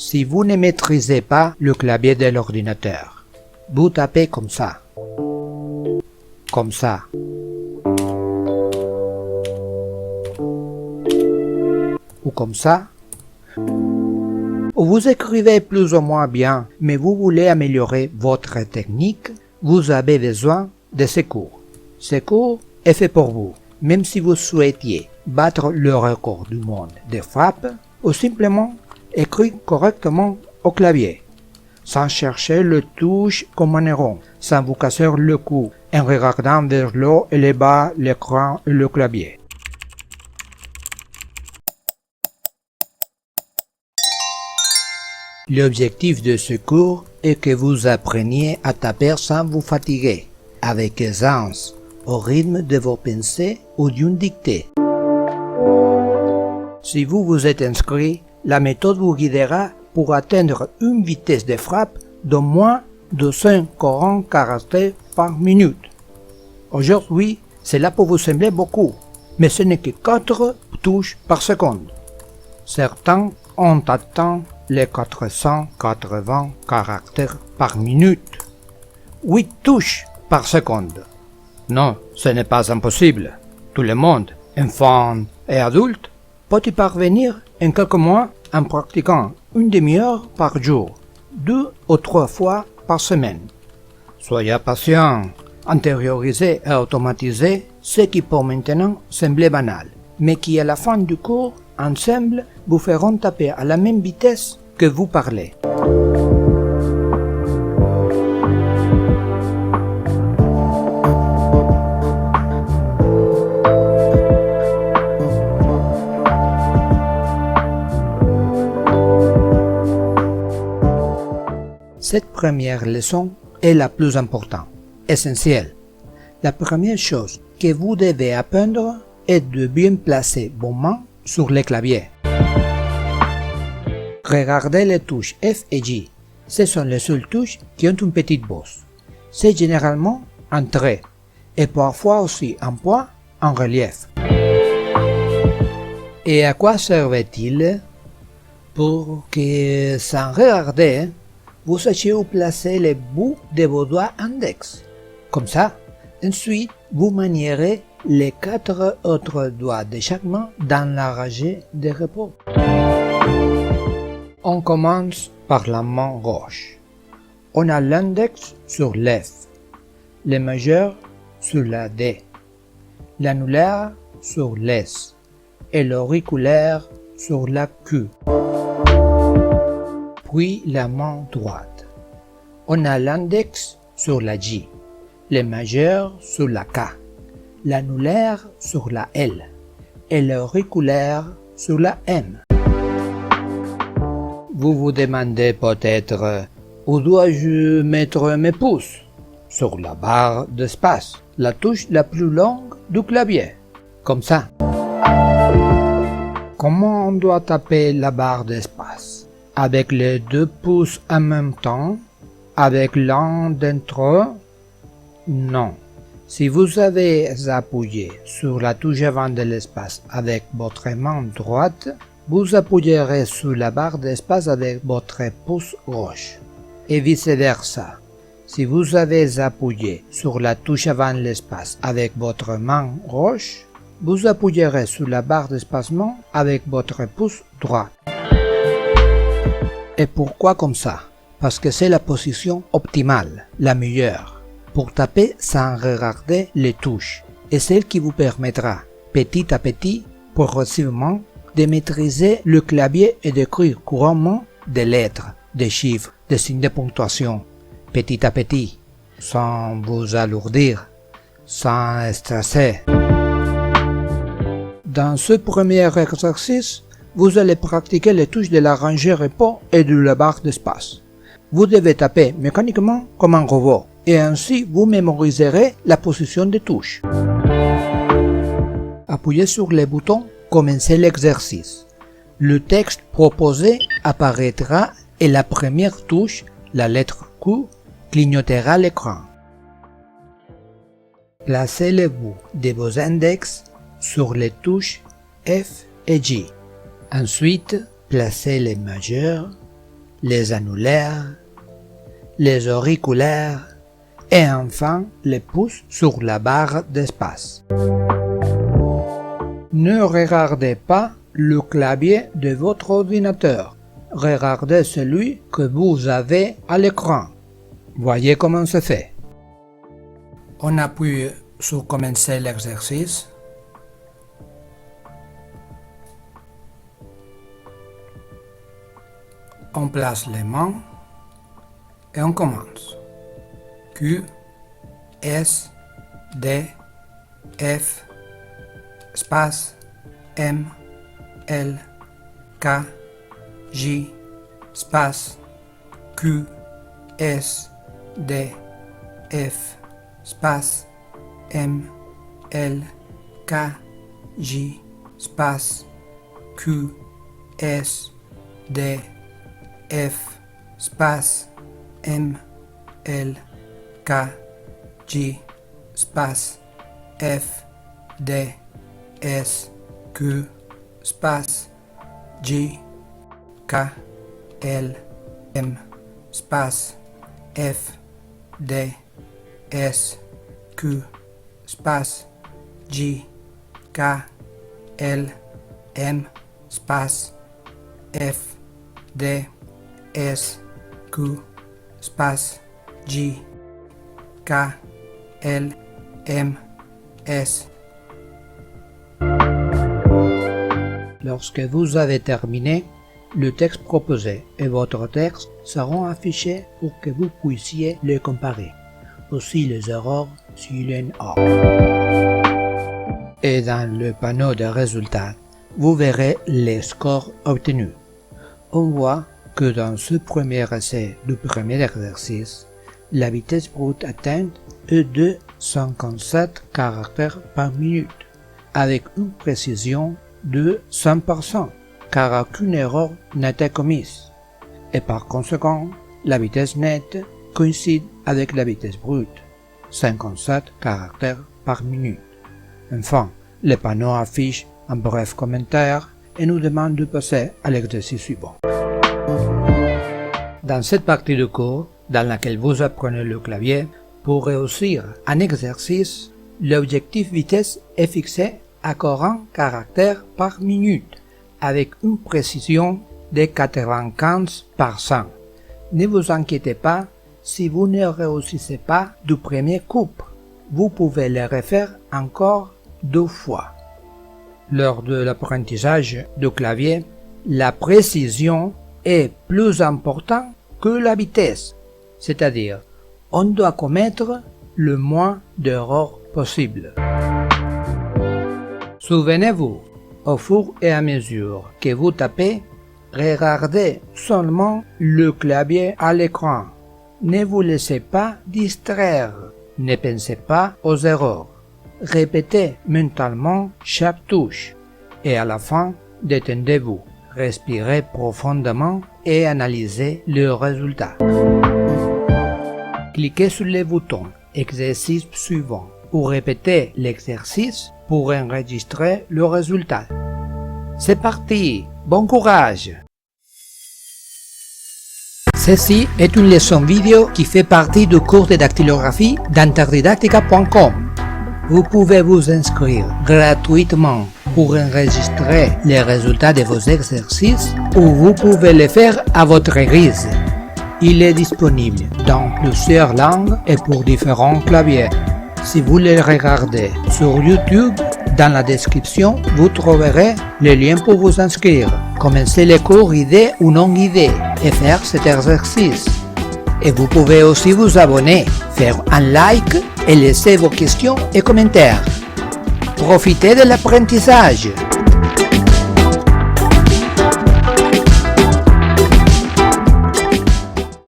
Si vous ne maîtrisez pas le clavier de l'ordinateur, vous tapez comme ça, ou comme ça, ou vous écrivez plus ou moins bien, mais vous voulez améliorer votre technique, vous avez besoin de ce cours. Ce cours est fait pour vous, même si vous souhaitiez battre le record du monde de frappe, ou simplement écrire correctement au clavier, sans chercher le touche comme un héron, sans vous casser le cou, en regardant vers le haut et le bas l'écran et le clavier. L'objectif de ce cours est que vous appreniez à taper sans vous fatiguer, avec aisance, au rythme de vos pensées ou d'une dictée. Si vous vous êtes inscrit, la méthode vous guidera pour atteindre une vitesse de frappe de moins de 140 caractères par minute. Aujourd'hui, cela peut vous sembler beaucoup, mais ce n'est que 4 touches par seconde. Certains ont atteint les 480 caractères par minute. 8 touches par seconde. Non, ce n'est pas impossible. Tout le monde, enfants et adultes, peut y parvenir en quelques mois en pratiquant une demi-heure par jour, 2 ou 3 fois par semaine. Soyez patient, intériorisez et automatisez ce qui peut maintenant sembler banal, mais qui à la fin du cours, ensemble, vous feront taper à la même vitesse que vous parlez. Cette première leçon est la plus importante, essentielle. La première chose que vous devez apprendre est de bien placer vos mains sur le clavier. Regardez les touches F et J. Ce sont les seules touches qui ont une petite bosse. C'est généralement un trait et parfois aussi un point en relief. Et à quoi servait-il? Pour que, sans regarder, vous sachiez où placer les bouts de vos doigts index. Comme ça, ensuite, vous manierez les 4 autres doigts de chaque main dans la rangée de repos. On commence par la main gauche. On a l'index sur l'F, le majeur sur la D, l'annulaire sur l'S et l'auriculaire sur la Q. Puis la main droite. On a l'index sur la J, le majeur sur la K, l'annulaire sur la L et l'auriculaire sur la M. Vous vous demandez peut-être où dois-je mettre mes pouces? Sur la barre d'espace, la touche la plus longue du clavier, comme ça. Comment on doit taper la barre d'espace? Avec les 2 pouces en même temps? Avec l'un d'entre eux? Non. Si vous avez appuyé sur la touche avant de l'espace avec votre main droite, vous appuyerez sur la barre d'espace avec votre pouce gauche. Et vice-versa. Si vous avez appuyé sur la touche avant l'espace avec votre main gauche, vous appuyerez sur la barre d'espacement avec votre pouce droit. Et pourquoi comme ça? Parce que c'est la position optimale, la meilleure, pour taper sans regarder les touches, et celle qui vous permettra, petit à petit, progressivement, de maîtriser le clavier et d'écrire couramment des lettres, des chiffres, des signes de ponctuation, petit à petit, sans vous alourdir, sans stresser. Dans ce premier exercice, vous allez pratiquer les touches de la rangée repos et de la barre d'espace. Vous devez taper mécaniquement comme un robot, et ainsi vous mémoriserez la position des touches. Appuyez sur les boutons Commencez l'exercice. Le texte proposé apparaîtra et la première touche, la lettre Q, clignotera l'écran. Placez les bouts de vos index sur les touches F et J. Ensuite, placez les majeurs les annulaires, les auriculaires et enfin les pouces sur la barre d'espace. Ne regardez pas le clavier de votre ordinateur. Regardez celui que vous avez à l'écran. Voyez comment c'est fait. On appuie sur commencer l'exercice. On place les mains et on commence. Q, S, D, F, espace, M, L, K, J, espace, Q, S, D, F, espace, M, L, K, J, espace, Q, S, D, F, espace, M, L, K, J, espace, F, D, S, Q, espace, J, K, L, M, espace, F, D, S, Q, espace, J, K, L, M, espace, F, D, S, Q, espace, J, K, L, M, S. Lorsque vous avez terminé, le texte proposé et votre texte seront affichés pour que vous puissiez les comparer. Aussi les erreurs s'il y en a. Et dans le panneau de résultats, vous verrez les scores obtenus. On voit que dans ce premier essai du premier exercice, la vitesse brute atteinte est de 57 caractères par minute, avec une précision de 100%, car aucune erreur n'était commise. Et par conséquent, la vitesse nette coïncide avec la vitesse brute, 57 caractères par minute. Enfin, le panneau affiche un bref commentaire et nous demande de passer à l'exercice suivant. Dans cette partie de cours, dans laquelle vous apprenez le clavier, pour réussir un exercice, l'objectif vitesse est fixé à 40 caractères par minute, avec une précision de 95%. Ne vous inquiétez pas si vous ne réussissez pas du premier coup. Vous pouvez le refaire encore 2 fois. Lors de l'apprentissage du clavier, la précision est plus importante que la vitesse, c'est-à-dire on doit commettre le moins d'erreurs possible. Souvenez-vous, au fur et à mesure que vous tapez, regardez seulement le clavier à l'écran. Ne vous laissez pas distraire, ne pensez pas aux erreurs. Répétez mentalement chaque touche et à la fin, détendez-vous, respirez profondément et analysez le résultat. Cliquez sur le bouton Exercice suivant ou répétez l'exercice pour enregistrer le résultat. C'est parti! Bon courage! Ceci est une leçon vidéo qui fait partie du cours de dactylographie d'interdidactica.com. Vous pouvez vous inscrire gratuitement pour enregistrer les résultats de vos exercices ou vous pouvez les faire à votre guise. Il est disponible dans plusieurs langues et pour différents claviers. Si vous les regardez sur YouTube, dans la description, vous trouverez les liens pour vous inscrire, commencer les cours guidés ou non guidés et faire cet exercice. Et vous pouvez aussi vous abonner, faire un like et laisser vos questions et commentaires. Profitez de l'apprentissage!